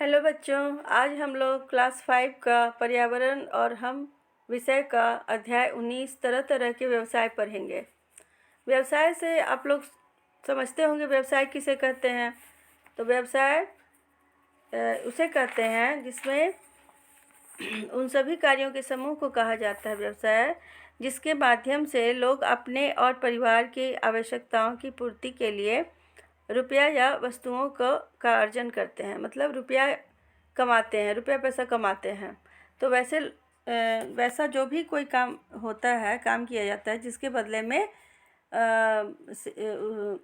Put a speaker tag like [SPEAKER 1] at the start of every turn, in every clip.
[SPEAKER 1] Hello बच्चों, आज हम लोग क्लास 5 का पर्यावरण और हम विषय का अध्याय 19 तरह तरह के व्यवसाय पढ़ेंगे। व्यवसाय से आप लोग समझते होंगे व्यवसाय किसे कहते हैं। तो व्यवसाय उसे कहते हैं जिसमें उन सभी कार्यों के समूह को कहा जाता है व्यवसाय, जिसके माध्यम से लोग अपने और परिवार की आवश्यकताओं की पूर्ति के लिए रुपया या वस्तुओं का अर्जन करते हैं। मतलब रुपया कमाते हैं, रुपया पैसा कमाते हैं। तो वैसा जो भी कोई काम होता है, काम किया जाता है जिसके बदले में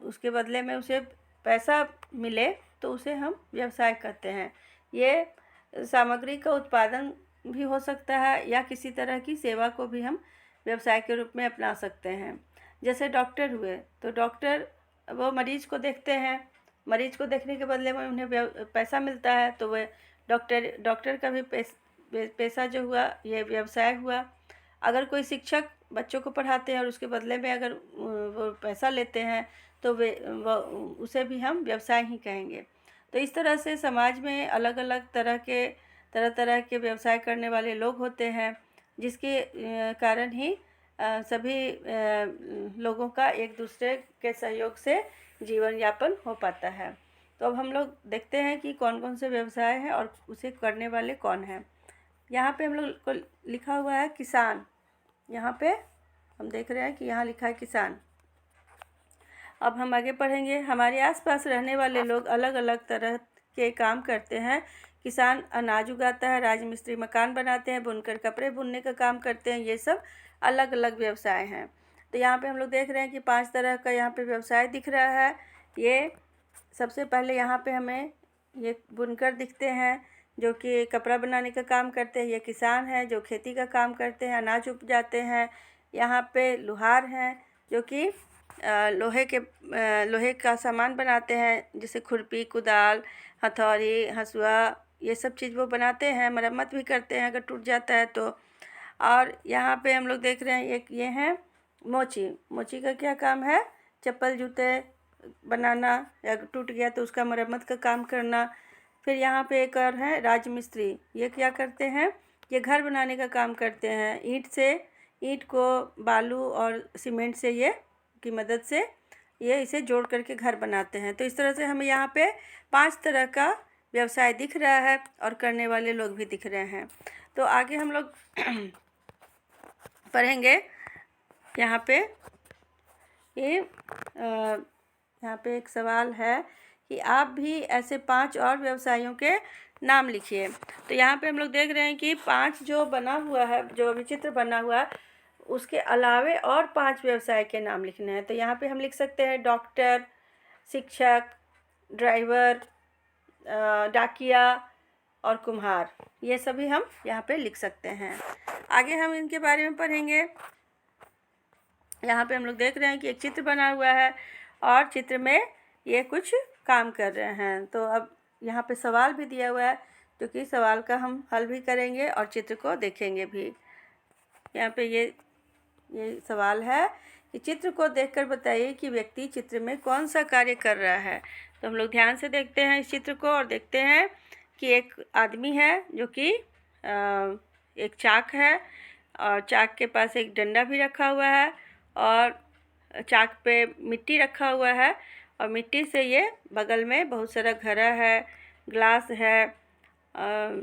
[SPEAKER 1] उसके बदले में उसे पैसा मिले, तो उसे हम व्यवसाय कहते हैं। ये सामग्री का उत्पादन भी हो सकता है या किसी तरह की सेवा को भी हम व्यवसाय के रूप में अपना सकते हैं। जैसे डॉक्टर हुए, तो डॉक्टर वो मरीज को देखते हैं, मरीज को देखने के बदले में उन्हें पैसा मिलता है, तो वह डॉक्टर का भी पैसा जो हुआ, ये व्यवसाय हुआ। अगर कोई शिक्षक बच्चों को पढ़ाते हैं और उसके बदले में अगर वो पैसा लेते हैं, तो उसे भी हम व्यवसाय ही कहेंगे। तो इस तरह से समाज में अलग अलग तरह के व्यवसाय करने वाले लोग होते हैं, जिसके कारण ही सभी लोगों का एक दूसरे के सहयोग से जीवन यापन हो पाता है। तो अब हम लोग देखते हैं कि कौन कौन से व्यवसाय हैं और उसे करने वाले कौन हैं। यहाँ पे हम लोग को लिखा हुआ है किसान। यहाँ पे हम देख रहे हैं कि यहाँ लिखा है किसान। अब हम आगे पढ़ेंगे। हमारे आसपास रहने वाले लोग अलग अलग तरह के काम करते हैं। किसान अनाज उगाता है, राजमिस्त्री मकान बनाते हैं, बुनकर कपड़े बुनने का काम करते हैं। ये सब अलग अलग व्यवसाय हैं। तो यहाँ पे हम लोग देख रहे हैं कि 5 तरह का यहाँ पे व्यवसाय दिख रहा है। ये सबसे पहले यहाँ पे हमें ये बुनकर दिखते हैं, जो कि कपड़ा बनाने का काम करते हैं। ये किसान है जो खेती का काम करते हैं, अनाज उपजाते हैं। यहाँ पे लुहार हैं जो कि लोहे का सामान बनाते हैं, जैसे खुरपी, कुदाल, हथौड़ी, हंसुआ, ये सब चीज़ वो बनाते हैं, मरम्मत भी करते हैं अगर टूट जाता है तो। और यहाँ पे हम लोग देख रहे हैं एक ये है मोची। मोची का क्या काम है? चप्पल जूते बनाना, या टूट गया तो उसका मरम्मत का काम करना। फिर यहाँ पे एक और है राजमिस्त्री। ये क्या करते हैं? ये घर बनाने का काम करते हैं। ईंट को बालू और सीमेंट से ये की मदद से ये इसे जोड़ करके घर बनाते हैं। तो इस तरह से हमें यहाँ पे 5 तरह का व्यवसाय दिख रहा है और करने वाले लोग भी दिख रहे हैं। तो आगे हम लोग पढ़ेंगे। यहाँ पे यहाँ पे एक सवाल है कि आप भी ऐसे 5 और व्यवसायों के नाम लिखिए। तो यहाँ पे हम लोग देख रहे हैं कि 5 जो बना हुआ है, जो अभी चित्र बना हुआ है, उसके अलावे और 5 व्यवसाय के नाम लिखने हैं। तो यहाँ पे हम लिख सकते हैं डॉक्टर, शिक्षक, ड्राइवर, डाकिया और कुम्हार। ये सभी हम यहाँ पे लिख सकते हैं। आगे हम इनके बारे में पढ़ेंगे। यहाँ पे हम लोग देख रहे हैं कि एक चित्र बना हुआ है और चित्र में ये कुछ काम कर रहे हैं। तो अब यहाँ पे सवाल भी दिया हुआ है, जो कि सवाल का हम हल भी करेंगे और चित्र को देखेंगे भी। यहाँ पे ये सवाल है कि चित्र को देखकर बताइए कि व्यक्ति चित्र में कौन सा कार्य कर रहा है। तो हम लोग ध्यान से देखते हैं इस चित्र को और देखते हैं कि एक आदमी है जो कि एक चाक है और चाक के पास एक डंडा भी रखा हुआ है और चाक पे मिट्टी रखा हुआ है और मिट्टी से ये बगल में बहुत सारा घड़ा है, ग्लास है,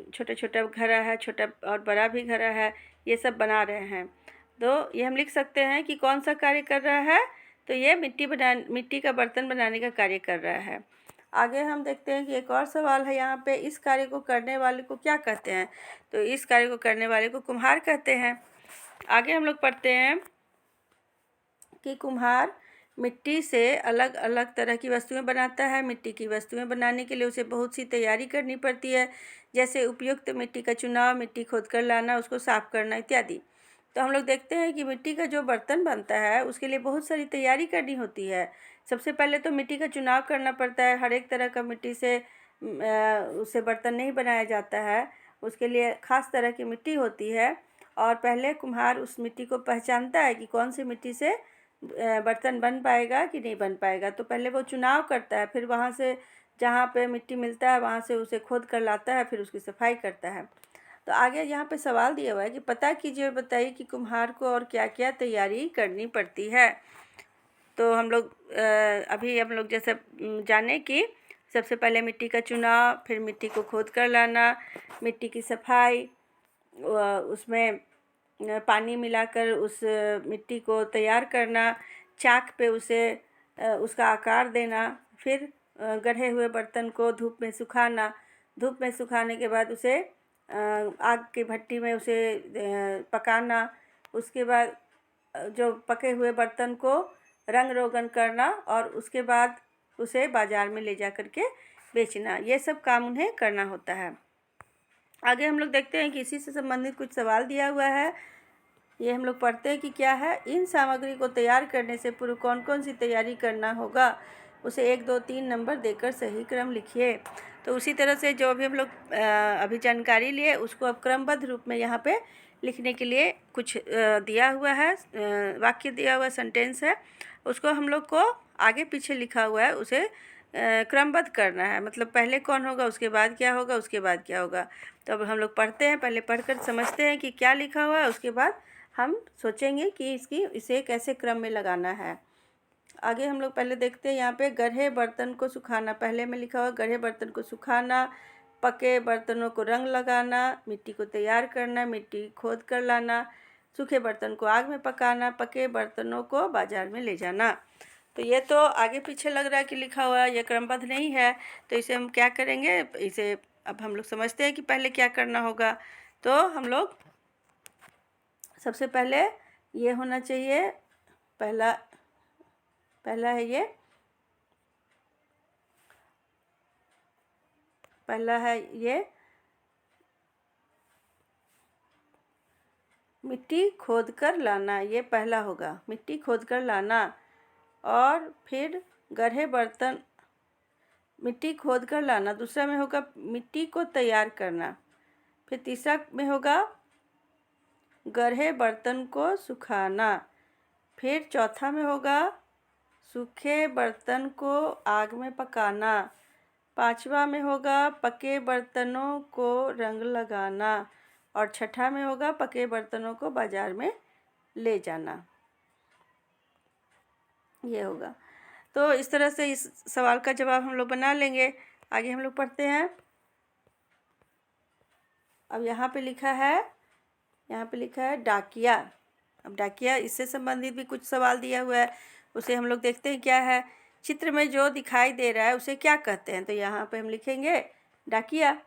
[SPEAKER 1] छोटा छोटा घड़ा है, छोटा और बड़ा भी घड़ा है। ये सब बना रहे हैं। तो ये हम लिख सकते हैं कि कौन सा कार्य कर रहा है। तो ये मिट्टी का बर्तन बनाने का कार्य कर रहा है। आगे हम देखते हैं कि एक और सवाल है यहाँ पे, इस कार्य को करने वाले को क्या कहते हैं? तो इस कार्य को करने वाले को कुम्हार कहते हैं। आगे हम लोग पढ़ते हैं कि कुम्हार मिट्टी से अलग अलग तरह की वस्तुएं बनाता है। मिट्टी की वस्तुएं बनाने के लिए उसे बहुत सी तैयारी करनी पड़ती है, जैसे उपयुक्त मिट्टी का चुनाव, मिट्टी खोद कर लाना, उसको साफ करना इत्यादि। तो हम लोग देखते हैं कि मिट्टी का जो बर्तन बनता है उसके लिए बहुत सारी तैयारी करनी होती है। सबसे पहले तो मिट्टी का चुनाव करना पड़ता है। हर एक तरह का मिट्टी से उससे बर्तन नहीं बनाया जाता है, उसके लिए ख़ास तरह की मिट्टी होती है। और पहले कुम्हार उस मिट्टी को पहचानता है कि कौन सी मिट्टी से बर्तन बन पाएगा कि नहीं बन पाएगा। तो पहले वो चुनाव करता है, फिर वहाँ से जहाँ पे मिट्टी मिलता है वहाँ से उसे खोद कर लाता है, फिर उसकी सफाई करता है। तो आगे यहाँ पे सवाल दिया हुआ है कि पता कीजिए और बताइए कि कुम्हार को और क्या क्या तैयारी करनी पड़ती है। तो हम लोग अभी हम लोग जैसे जाने कि सबसे पहले मिट्टी का चुनाव, फिर मिट्टी को खोद कर लाना, मिट्टी की सफाई, उसमें पानी मिलाकर उस मिट्टी को तैयार करना, चाक पे उसे उसका आकार देना, फिर गढ़े हुए बर्तन को धूप में सुखाना, धूप में सुखाने के बाद उसे आग की भट्टी में उसे पकाना, उसके बाद जो पके हुए बर्तन को रंग रोगन करना और उसके बाद उसे बाज़ार में ले जा कर के बेचना, ये सब काम उन्हें करना होता है। आगे हम लोग देखते हैं कि इसी से संबंधित कुछ सवाल दिया हुआ है, ये हम लोग पढ़ते हैं कि क्या है। इन सामग्री को तैयार करने से पूर्व कौन कौन सी तैयारी करना होगा, उसे 1 2 3 नंबर देकर सही क्रम लिखिए। तो उसी तरह से जो भी हम लोग अभी जानकारी लिए उसको अब क्रमबद्ध रूप में यहाँ पे लिखने के लिए कुछ दिया हुआ है, वाक्य दिया हुआ सेंटेंस है, उसको हम लोग को आगे पीछे लिखा हुआ है उसे क्रमबद्ध करना है। मतलब पहले कौन होगा, उसके बाद क्या होगा, उसके बाद क्या होगा। तो अब हम लोग पढ़ते हैं, पहले पढ़कर समझते हैं कि क्या लिखा हुआ है, उसके बाद हम सोचेंगे कि इसे कैसे क्रम में लगाना है। आगे हम लोग पहले देखते हैं, यहाँ पे गढ़े बर्तन को सुखाना, पहले में लिखा हुआ गढ़े बर्तन को सुखाना, पके बर्तनों को रंग लगाना, मिट्टी को तैयार करना, मिट्टी खोद कर लाना, सूखे बर्तन को आग में पकाना, पके बर्तनों को बाजार में ले जाना। तो ये तो आगे पीछे लग रहा है कि लिखा हुआ है, ये क्रमबद्ध नहीं है। तो इसे हम क्या करेंगे, इसे अब हम लोग समझते हैं कि पहले क्या करना होगा। तो हम लोग सबसे पहले ये होना चाहिए, पहला है ये, पहला है ये मिट्टी खोद कर लाना, ये पहला होगा, मिट्टी खोद कर लाना। और फिर गढ़े बर्तन, मिट्टी खोद कर लाना, दूसरा में होगा मिट्टी को तैयार करना, फिर तीसरा में होगा गढ़े बर्तन को सुखाना, फिर चौथा में होगा सूखे बर्तन को आग में पकाना, पांचवा में होगा पके बर्तनों को रंग लगाना, और छठा में होगा पके बर्तनों को बाजार में ले जाना, ये होगा। तो इस तरह से इस सवाल का जवाब हम लोग बना लेंगे। आगे हम लोग पढ़ते हैं। अब यहाँ पे लिखा है डाकिया। अब डाकिया, इससे संबंधित भी कुछ सवाल दिया हुआ है, उसे हम लोग देखते हैं क्या है। चित्र में जो दिखाई दे रहा है उसे क्या कहते हैं, तो यहाँ पे हम लिखेंगे डाकिया।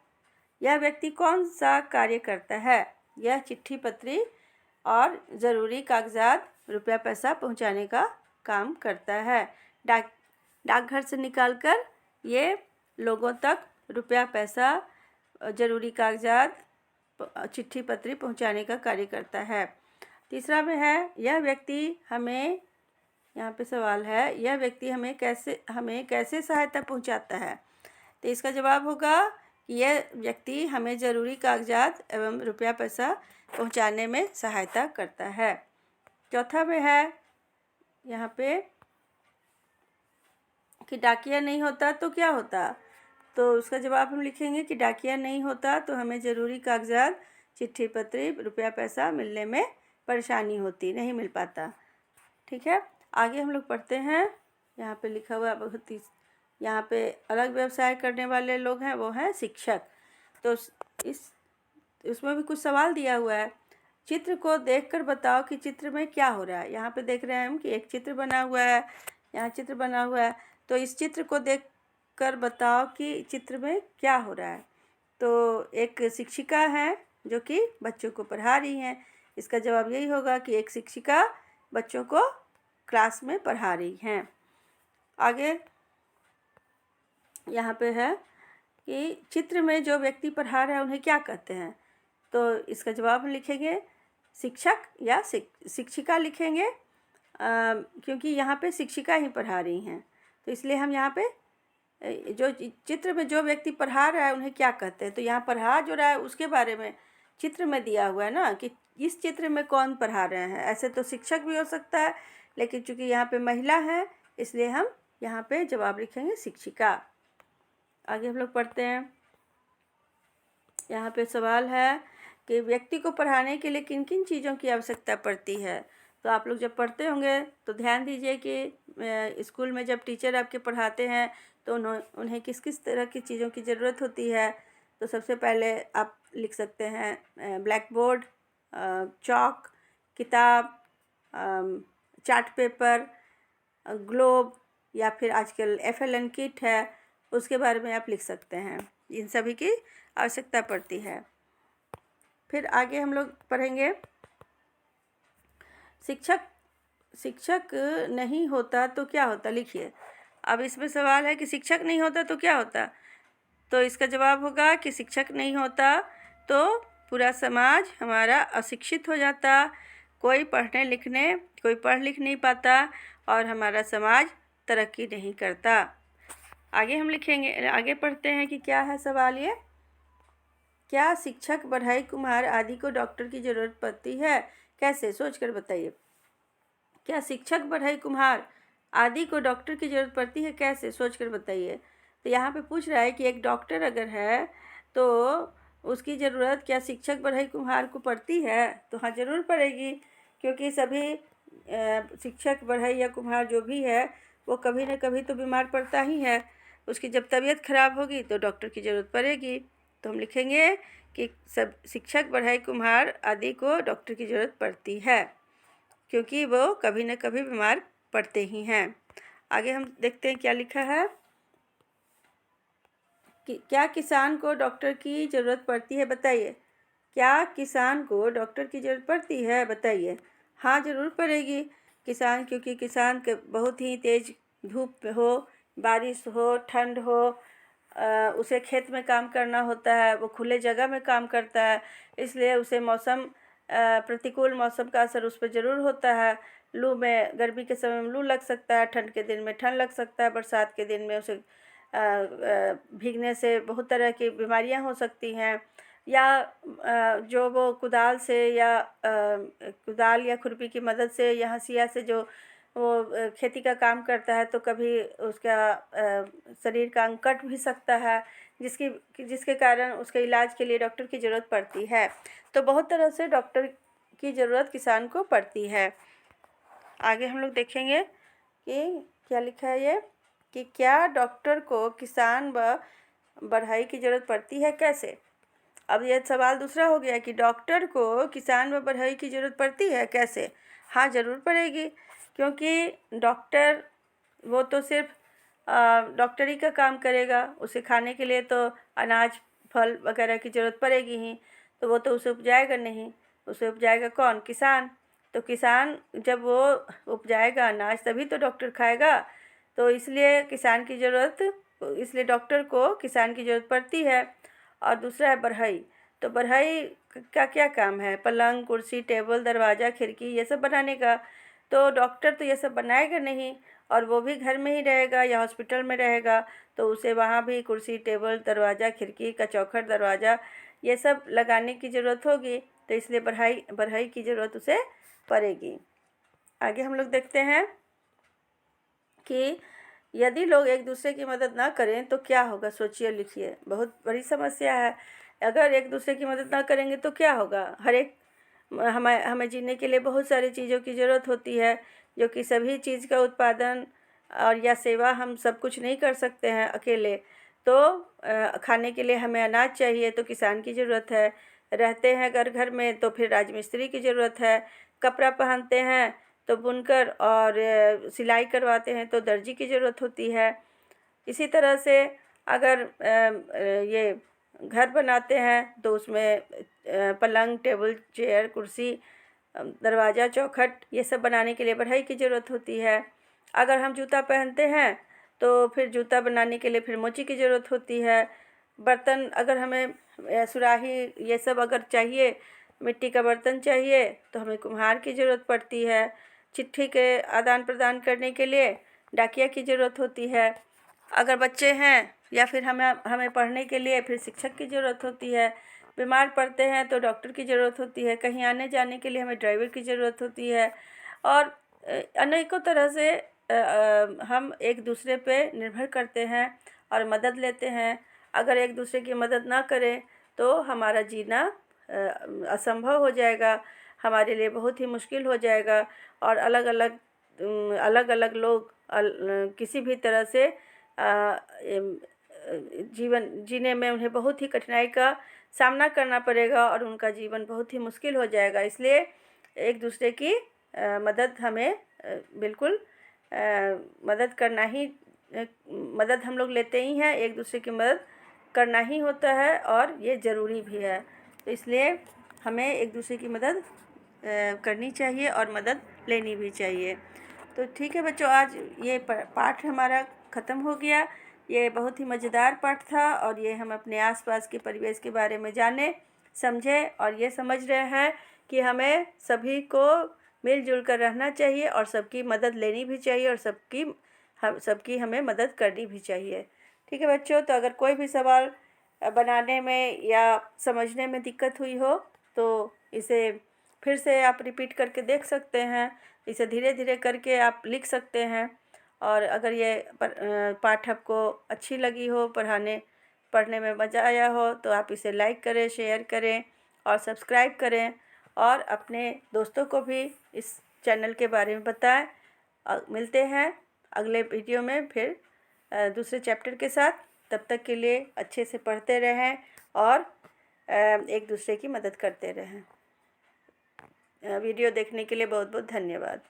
[SPEAKER 1] यह व्यक्ति कौन सा कार्य करता है, यह चिट्ठी पत्री और ज़रूरी कागजात रुपया पैसा पहुँचाने का काम करता है। डाकघर से निकालकर ये लोगों तक रुपया पैसा, ज़रूरी कागजात, चिट्ठी पत्री पहुँचाने का कार्य करता है। तीसरा में है यह व्यक्ति हमें, यहाँ पे सवाल है, यह व्यक्ति हमें कैसे सहायता पहुँचाता है। तो इसका जवाब होगा कि यह व्यक्ति हमें ज़रूरी कागजात एवं रुपया पैसा पहुँचाने में सहायता करता है। चौथा में है यहाँ पे कि डाकिया नहीं होता तो क्या होता, तो उसका जवाब हम लिखेंगे कि डाकिया नहीं होता तो हमें ज़रूरी कागजात, चिट्ठी पत्री, रुपया पैसा मिलने में परेशानी होती, नहीं मिल पाता। ठीक है, आगे हम लोग पढ़ते हैं। यहाँ पे लिखा हुआ बहुत ही, यहाँ पे अलग व्यवसाय करने वाले लोग हैं, वो हैं शिक्षक। तो उसमें भी कुछ सवाल दिया हुआ है। चित्र को देखकर बताओ कि चित्र में क्या हो रहा है। यहाँ पे देख रहे हैं हम कि एक चित्र बना हुआ है, यहाँ चित्र बना हुआ है। तो इस चित्र को देखकर बताओ कि चित्र में क्या हो रहा है। तो एक शिक्षिका है जो कि बच्चों को पढ़ा रही हैं। इसका जवाब यही होगा कि एक शिक्षिका बच्चों को क्लास में पढ़ा रही हैं। आगे यहाँ पे है कि चित्र में जो व्यक्ति पढ़ा रहा है उन्हें क्या कहते हैं, तो इसका जवाब हम लिखेंगे शिक्षक या शिक्षिका लिखेंगे, क्योंकि यहाँ पे शिक्षिका ही पढ़ा रही हैं, तो इसलिए हम यहाँ पे जो चित्र में जो व्यक्ति पढ़ा रहा है उन्हें क्या कहते हैं, तो यहाँ पढ़ा जो रहा है उसके बारे में चित्र में दिया हुआ है ना कि इस चित्र में कौन पढ़ा रहे हैं। ऐसे तो शिक्षक भी हो सकता है, लेकिन चूंकि यहाँ पे महिला है इसलिए हम यहाँ पे जवाब लिखेंगे शिक्षिका। आगे हम लोग पढ़ते हैं। यहाँ पे सवाल है कि व्यक्ति को पढ़ाने के लिए किन किन चीज़ों की आवश्यकता पड़ती है। तो आप लोग जब पढ़ते होंगे तो ध्यान दीजिए कि स्कूल में जब टीचर आपके पढ़ाते हैं तो उन्हें किस किस तरह की चीज़ों की ज़रूरत होती है। तो सबसे पहले आप लिख सकते हैं ब्लैक बोर्ड, चॉक, किताब, चार्ट पेपर, ग्लोब, या फिर आजकल FLN किट है, उसके बारे में आप लिख सकते हैं। इन सभी की आवश्यकता पड़ती है। फिर आगे हम लोग पढ़ेंगे शिक्षक नहीं होता तो क्या होता। लिखिए, अब इसमें सवाल है कि शिक्षक नहीं होता तो क्या होता। तो इसका जवाब होगा कि शिक्षक नहीं होता तो पूरा समाज हमारा अशिक्षित हो जाता, कोई पढ़ लिख नहीं पाता और हमारा समाज तरक्की नहीं करता। आगे हम लिखेंगे, आगे पढ़ते हैं कि क्या है सवाल ये। क्या शिक्षक, बढ़ई, कुम्हार आदि को डॉक्टर की ज़रूरत पड़ती है? कैसे, सोच कर बताइए। क्या शिक्षक, बढ़ई, कुम्हार आदि को डॉक्टर की ज़रूरत पड़ती है? कैसे, सोच कर बताइए। तो यहाँ पे पूछ रहा है कि एक डॉक्टर अगर है तो उसकी ज़रूरत क्या शिक्षक, बढ़ई, कुम्हार को पड़ती है? तो हाँ, ज़रूर पड़ेगी, क्योंकि सभी शिक्षक, बढ़ई या कुम्हार जो भी है वो कभी न कभी तो बीमार पड़ता ही है। उसकी जब तबीयत खराब होगी तो डॉक्टर की ज़रूरत पड़ेगी। तो हम लिखेंगे कि सब शिक्षक, बढ़ई, कुम्हार आदि को डॉक्टर की ज़रूरत पड़ती है, क्योंकि वो कभी न कभी बीमार पड़ते ही हैं। आगे हम देखते हैं क्या लिखा है कि क्या किसान को डॉक्टर की ज़रूरत पड़ती है? बताइए। क्या किसान को डॉक्टर की ज़रूरत पड़ती है? बताइए। हाँ, ज़रूर पड़ेगी। क्योंकि किसान के बहुत ही तेज़ धूप हो, बारिश हो, ठंड हो, उसे खेत में काम करना होता है, वो खुले जगह में काम करता है, इसलिए उसे प्रतिकूल मौसम का असर उस पर ज़रूर होता है। गर्मी के समय में लू लग सकता है, ठंड के दिन में ठंड लग सकता है, बरसात के दिन में उसे भीगने से बहुत तरह की बीमारियां हो सकती हैं। या जो वो कुदाल या खुरपी की मदद से या हंसिया से जो वो खेती का काम करता है तो कभी उसका शरीर का अंग कट भी सकता है, जिसके कारण उसके इलाज के लिए डॉक्टर की ज़रूरत पड़ती है। तो बहुत तरह से डॉक्टर की ज़रूरत किसान को पड़ती है। आगे हम लोग देखेंगे कि क्या लिखा है ये कि क्या डॉक्टर को किसान व बढ़ई की ज़रूरत पड़ती है? कैसे। अब यह सवाल दूसरा हो गया कि डॉक्टर को किसान व बढ़ई की ज़रूरत पड़ती है? कैसे। हाँ, ज़रूर पड़ेगी, क्योंकि डॉक्टर वो तो सिर्फ डॉक्टरी का काम करेगा, उसे खाने के लिए तो अनाज, फल वगैरह की ज़रूरत पड़ेगी ही, तो वो तो उसे उपजाएगा नहीं। उसे उपजाएगा कौन? किसान। तो किसान जब वो उपजाएगा अनाज तभी तो डॉक्टर खाएगा। तो इसलिए इसलिए डॉक्टर को किसान की ज़रूरत पड़ती है। और दूसरा है बढ़ई। तो बढ़ई का क्या काम है? पलंग, कुर्सी, टेबल, दरवाज़ा, खिड़की, ये सब बनाने का। तो डॉक्टर तो ये सब बनाएगा नहीं, और वो भी घर में ही रहेगा या हॉस्पिटल में रहेगा, तो उसे वहाँ भी कुर्सी, टेबल, दरवाज़ा, खिड़की का चौखट, दरवाज़ा, ये सब लगाने की ज़रूरत होगी। तो इसलिए बढ़ई की ज़रूरत उसे पड़ेगी। आगे हम लोग देखते हैं कि यदि लोग एक दूसरे की मदद ना करें तो क्या होगा। सोचिए, लिखिए, बहुत बड़ी समस्या है। अगर एक दूसरे की मदद ना करेंगे तो क्या होगा। हमें जीने के लिए बहुत सारी चीज़ों की ज़रूरत होती है, जो कि सभी चीज़ का उत्पादन और या सेवा हम सब कुछ नहीं कर सकते हैं अकेले। तो खाने के लिए हमें अनाज चाहिए तो किसान की ज़रूरत है। रहते हैं घर में तो फिर राजमिस्त्री की ज़रूरत है। कपड़ा पहनते हैं तो बुनकर और सिलाई करवाते हैं तो दर्जी की ज़रूरत होती है। इसी तरह से अगर ये घर बनाते हैं तो उसमें पलंग, टेबल, चेयर, कुर्सी, दरवाज़ा, चौखट, ये सब बनाने के लिए बढ़ई की ज़रूरत होती है। अगर हम जूता पहनते हैं तो फिर जूता बनाने के लिए फिर मोची की ज़रूरत होती है। बर्तन अगर हमें सुराही ये सब अगर चाहिए, मिट्टी का बर्तन चाहिए, तो हमें कुम्हार की ज़रूरत पड़ती है। चिट्ठी के आदान प्रदान करने के लिए डाकिया की ज़रूरत होती है। अगर बच्चे हैं या फिर हमें पढ़ने के लिए फिर शिक्षक की ज़रूरत होती है। बीमार पड़ते हैं तो डॉक्टर की ज़रूरत होती है। कहीं आने जाने के लिए हमें ड्राइवर की ज़रूरत होती है। और अनेकों तरह से हम एक दूसरे पे निर्भर करते हैं और मदद लेते हैं। अगर एक दूसरे की मदद ना करें तो हमारा जीना असंभव हो जाएगा, हमारे लिए बहुत ही मुश्किल हो जाएगा। और अलग अलग लोग किसी भी तरह से जीवन जीने में उन्हें बहुत ही कठिनाई का सामना करना पड़ेगा और उनका जीवन बहुत ही मुश्किल हो जाएगा। इसलिए एक दूसरे की मदद हमें बिल्कुल मदद करना ही मदद हम लोग लेते ही हैं, एक दूसरे की मदद करना ही होता है और ये ज़रूरी भी है। तो इसलिए हमें एक दूसरे की मदद करनी चाहिए और मदद लेनी भी चाहिए। तो ठीक है बच्चों, आज ये पाठ हमारा ख़त्म हो गया। ये बहुत ही मज़ेदार पाठ था और ये हम अपने आसपास के परिवेश के बारे में जाने, समझे और ये समझ रहे हैं कि हमें सभी को मिलजुल कर रहना चाहिए और सबकी मदद लेनी भी चाहिए और सबकी हमें मदद करनी भी चाहिए। ठीक है बच्चों, तो अगर कोई भी सवाल बनाने में या समझने में दिक्कत हुई हो तो इसे फिर से आप रिपीट करके देख सकते हैं, इसे धीरे धीरे करके आप लिख सकते हैं। और अगर ये पाठ आपको अच्छी लगी हो, पढ़ने में मज़ा आया हो तो आप इसे लाइक करें, शेयर करें और सब्सक्राइब करें और अपने दोस्तों को भी इस चैनल के बारे में बताएं। मिलते हैं अगले वीडियो में फिर दूसरे चैप्टर के साथ। तब तक के लिए अच्छे से पढ़ते रहें और एक दूसरे की मदद करते रहें। वीडियो देखने के लिए बहुत बहुत धन्यवाद।